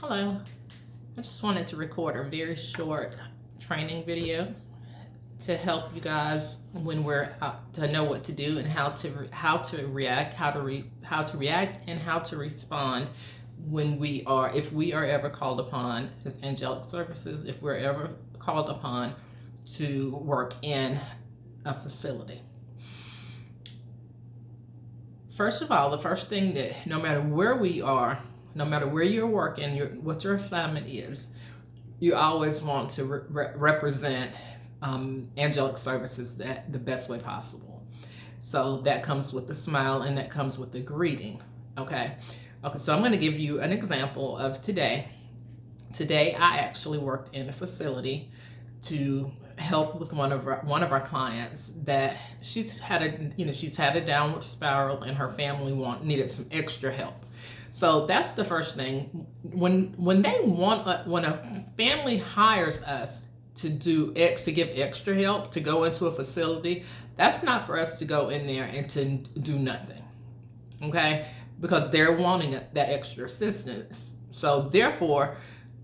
Hello, I just wanted to record a very short training video to help you guys when we're out to know what to do and how to react, how to react and how to respond when if we are ever called upon as angelic services, if we're ever called upon to work in a facility. First of all, the first thing that no matter where we are, no matter where you're working, what your assignment is, you always want to represent angelic services the best way possible. So that comes with the smile and that comes with the greeting. Okay. So I'm going to give you an example of today. Today, I actually worked in a facility to help with one of our clients that she's had a downward spiral and her family needed some extra help. So that's the first thing. When a family hires us to give extra help to go into a facility, that's not for us to go in there and to do nothing. Okay? Because they're wanting that extra assistance. So therefore,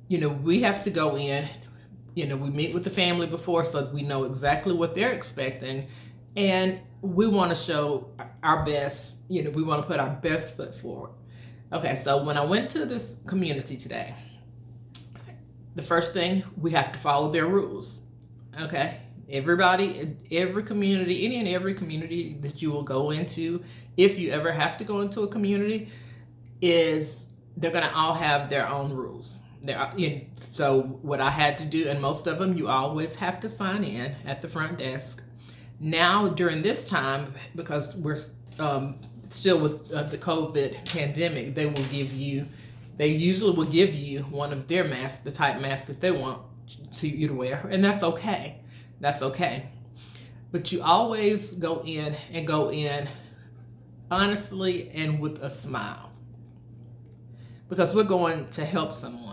we have to go in. We meet with the family before so we know exactly what they're expecting, and we want to show our best. We want to put our best foot forward. Okay, so when I went to this community today, the first thing, we have to follow their rules. Okay, every community, any and every community that you will go into, if you ever have to go into a community, they're going to all have their own rules. So what I had to do, and most of them, you always have to sign in at the front desk. Now, during this time, because we're still with the COVID pandemic, they usually will give you one of their masks, the type mask that they want you to wear, and that's okay. That's okay. But you always go in honestly and with a smile, because we're going to help someone.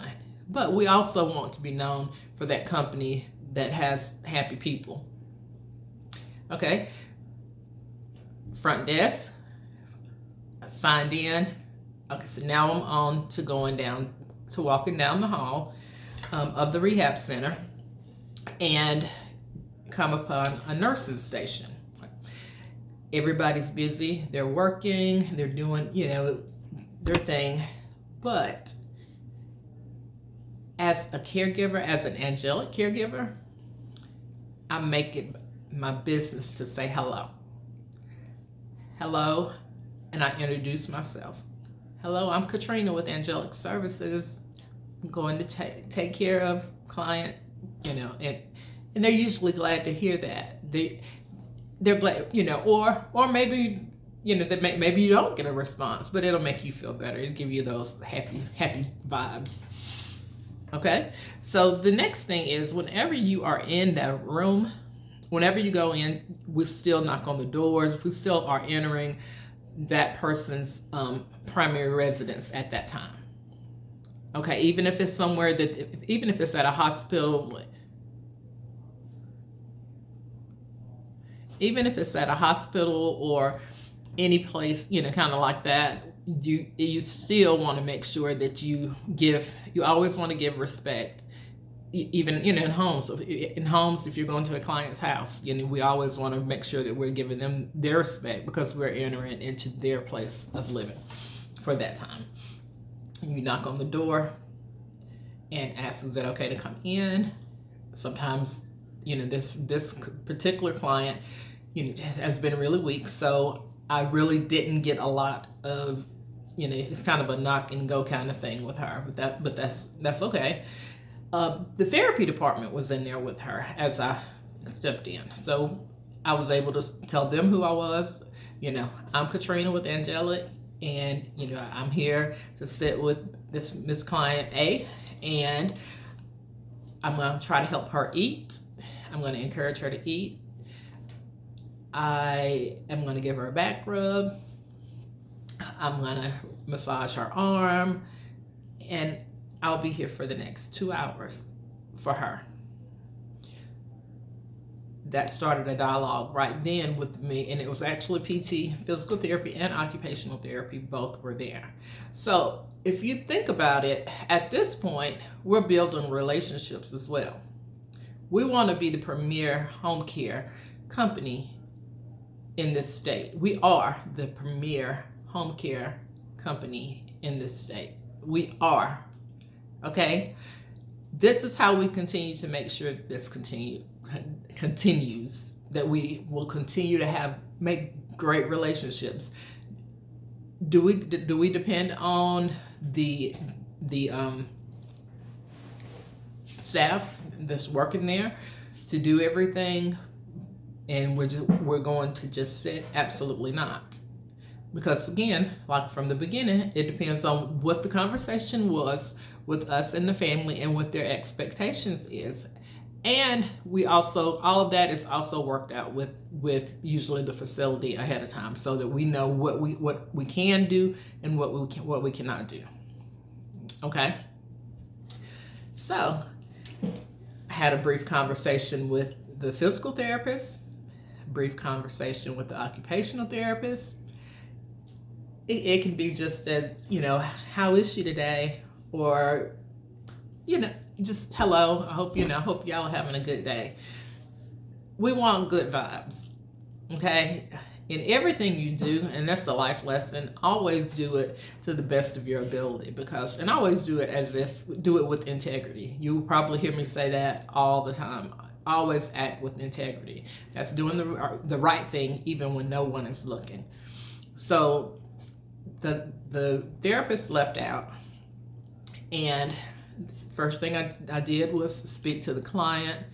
But we also want to be known for that company that has happy people. Okay. Front desk, signed in. Okay, so now I'm on to walking down the hall of the rehab center and come upon a nurse's station. Everybody's busy. They're working. They're doing, their thing. But as a caregiver, as an angelic caregiver, I make it my business to say hello. Hello, and I introduce myself. Hello, I'm Katrina with Angelic Services. I'm going to take care of client, and they're usually glad to hear that. They're glad, or maybe maybe you don't get a response, but it'll make you feel better. It'll give you those happy vibes. Okay, so the next thing is, whenever you are in that room, whenever you go in, we still knock on the doors. We still are entering that person's primary residence at that time. Okay, even if it's somewhere even if it's at a hospital, or any place, kind of like that, you still want to make sure that you always want to give respect, even in homes. If you're going to a client's house, we always want to make sure that we're giving them their respect, because we're entering into their place of living for that time. And you knock on the door and ask, is it okay to come in? Sometimes, this particular client, has been really weak, so I really didn't get a lot of, it's kind of a knock and go kind of thing with her, but that's okay. The therapy department was in there with her as I stepped in, so I was able to tell them who I was. I'm Katrina with Angelic, and I'm here to sit with this client A, and I'm going to try to help her eat. I'm going to encourage her to eat. I am going to give her a back rub. I'm going to massage her arm, and I'll be here for the next 2 hours for her. that started a dialogue right then with me, and it was actually PT, physical therapy, and occupational therapy, both were there. So if you think about it, at this point, we're building relationships as well. We want to be the premier home care company in this state. We are the premier home care company in this state. We are. Okay? This is how we continue to make sure this continues, that we will continue to make great relationships. Do we depend on the staff that's working there to do everything, and we're going to just sit? Absolutely not. Because again, like from the beginning, it depends on what the conversation was with us and the family and what their expectations is. And we also, all of that is also worked out with usually the facility ahead of time, so that we know what we can do and what we cannot do. Okay. So I had a brief conversation with the physical therapist, brief conversation with the occupational therapist. It can be just as, how is she today? Or, just hello. I hope y'all are having a good day. We want good vibes, okay? In everything you do, and that's a life lesson, always do it to the best of your ability, and always do it with integrity. You will probably hear me say that all the time. Always act with integrity. That's doing the right thing even when no one is looking. So the therapist left out, and first thing I did was speak to the client,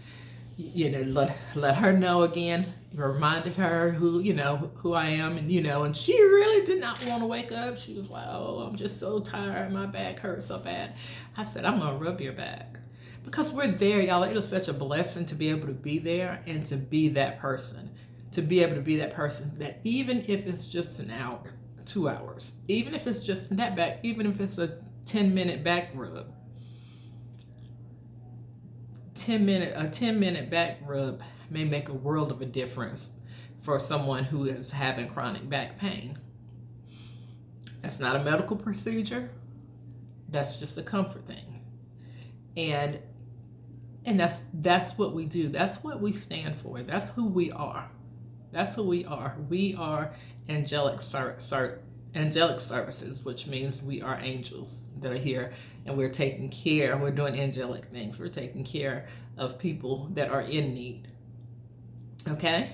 let her know again, reminded her who I am, and she really did not want to wake up. She was like, oh, I'm just so tired, my back hurts so bad. I said, I'm gonna rub your back, because we're there, y'all. It is such a blessing to be able to be there and to be that person, that even if it's just an hour, 2 hours, even if it's just that back, even if it's a 10-minute back rub, a 10-minute back rub may make a world of a difference for someone who is having chronic back pain. That's not a medical procedure. That's just a comfort thing. And that's what we do. That's what we stand for. That's who we are. We are angelic services, which means we are angels that are here, and we're doing angelic things. We're taking care of people that are in need. Okay?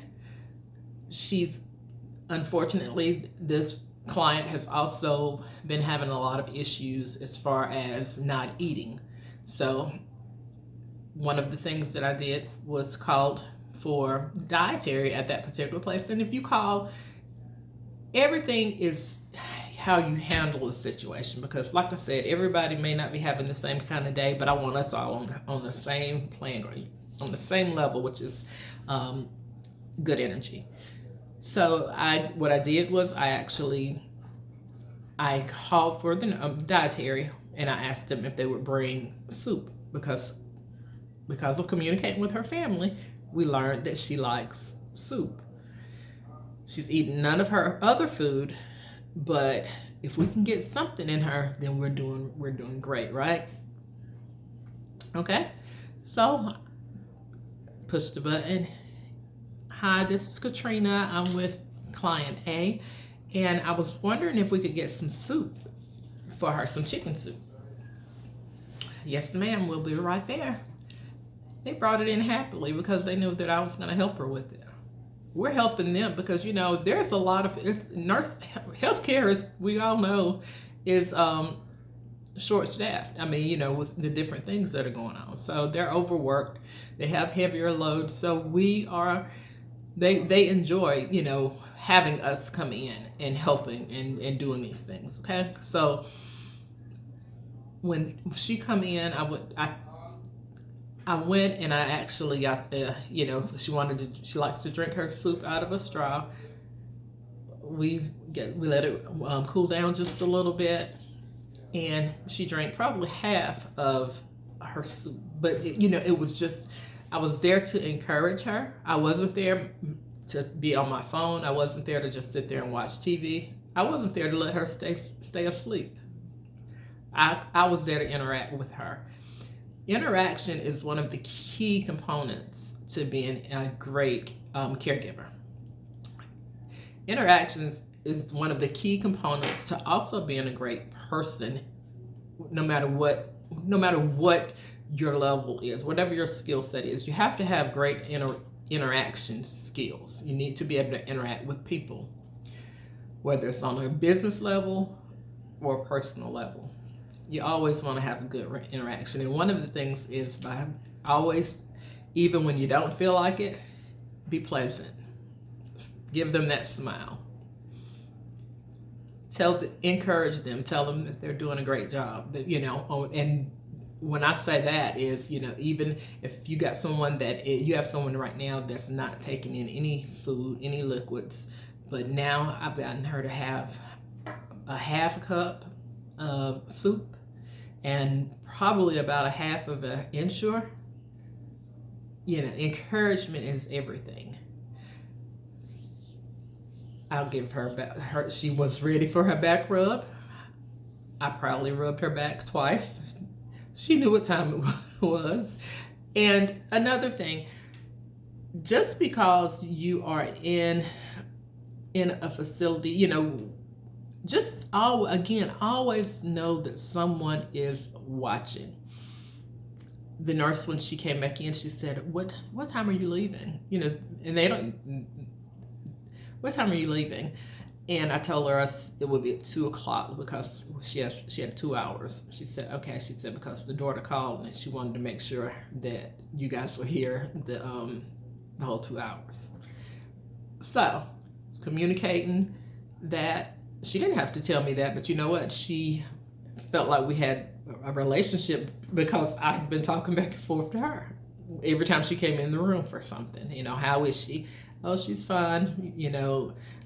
Unfortunately, this client has also been having a lot of issues as far as not eating. So one of the things that I did was called for dietary at that particular place. And if you call, everything is how you handle the situation, because like I said, everybody may not be having the same kind of day, but I want us all on the same plane, on the same level, which is good energy. So what I did was I called for the dietary, and I asked them if they would bring soup, because of communicating with her family, we learned that she likes soup. She's eaten none of her other food, but if we can get something in her, then we're doing great, right? Okay, so push the button. Hi, this is Katrina. I'm with client A, and I was wondering if we could get some soup for her, some chicken soup. Yes, ma'am, we'll be right there. They brought it in happily because they knew that I was going to help her with it. We're helping them because, there's a lot of healthcare is, we all know, is short-staffed. I mean, with the different things that are going on. So they're overworked. They have heavier loads. So they enjoy, having us come in and helping and doing these things. Okay. So when she come in, I went and I actually got she likes to drink her soup out of a straw. We let it cool down just a little bit, and she drank probably half of her soup. But it was just, I was there to encourage her. I wasn't there to be on my phone. I wasn't there to just sit there and watch TV. I wasn't there to let her stay asleep. I was there to interact with her. Interaction is one of the key components to being a great caregiver. Interactions is one of the key components to also being a great person, no matter what your level is, whatever your skill set is. You have to have great interaction skills. You need to be able to interact with people, whether it's on a business level or a personal level. You always want to have a good interaction. And one of the things is by always, even when you don't feel like it, be pleasant. Give them that smile. Encourage them. Tell them that they're doing a great job. That, and when I say that is, even if you got someone you have someone right now that's not taking in any food, any liquids, but now I've gotten her to have a half a cup of soup and probably about a half of an Ensure. Encouragement is everything. I'll give her, she was ready for her back rub. I probably rubbed her back twice. She knew what time it was. And another thing, just because you are in a facility, always know that someone is watching. The nurse, when she came back in, she said, what time are you leaving? And they don't, what time are you leaving? And I told her it would be at 2:00 because she had 2 hours. She said, okay. She said, because the daughter called and she wanted to make sure that you guys were here the whole 2 hours. So communicating that, she didn't have to tell me that, but you know what? She felt like we had a relationship because I had been talking back and forth to her every time she came in the room for something. How is she? Oh, she's fine.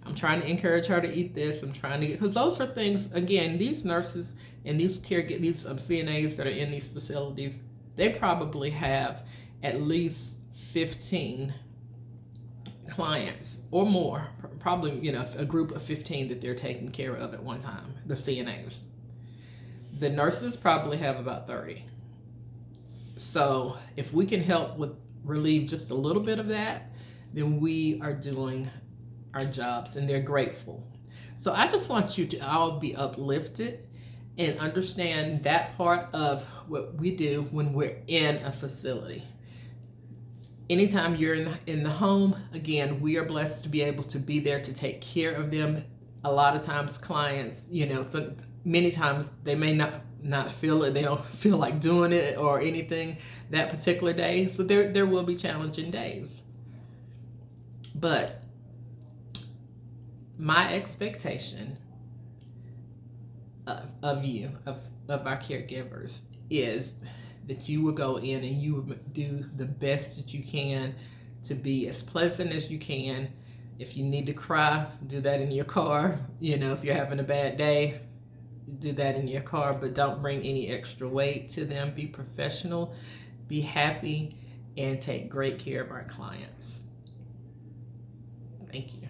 I'm trying to encourage her to eat this. I'm trying to because those are things, again, these nurses and these CNAs that are in these facilities, they probably have at least 15 clients or more, probably, a group of 15 that they're taking care of at one time, the CNAs. The nurses probably have about 30. So if we can help relieve just a little bit of that, then we are doing our jobs, and they're grateful. So I just want you to all be uplifted and understand that part of what we do when we're in a facility. Anytime you're in the home, again, we are blessed to be able to be there to take care of them. A lot of times clients, so many times they may not feel it. They don't feel like doing it or anything that particular day. So there will be challenging days. But my expectation of you, of our caregivers, is that you will go in and you will do the best that you can to be as pleasant as you can. If you need to cry, do that in your car. If you're having a bad day, do that in your car, but don't bring any extra weight to them. Be professional, be happy, and take great care of our clients. Thank you.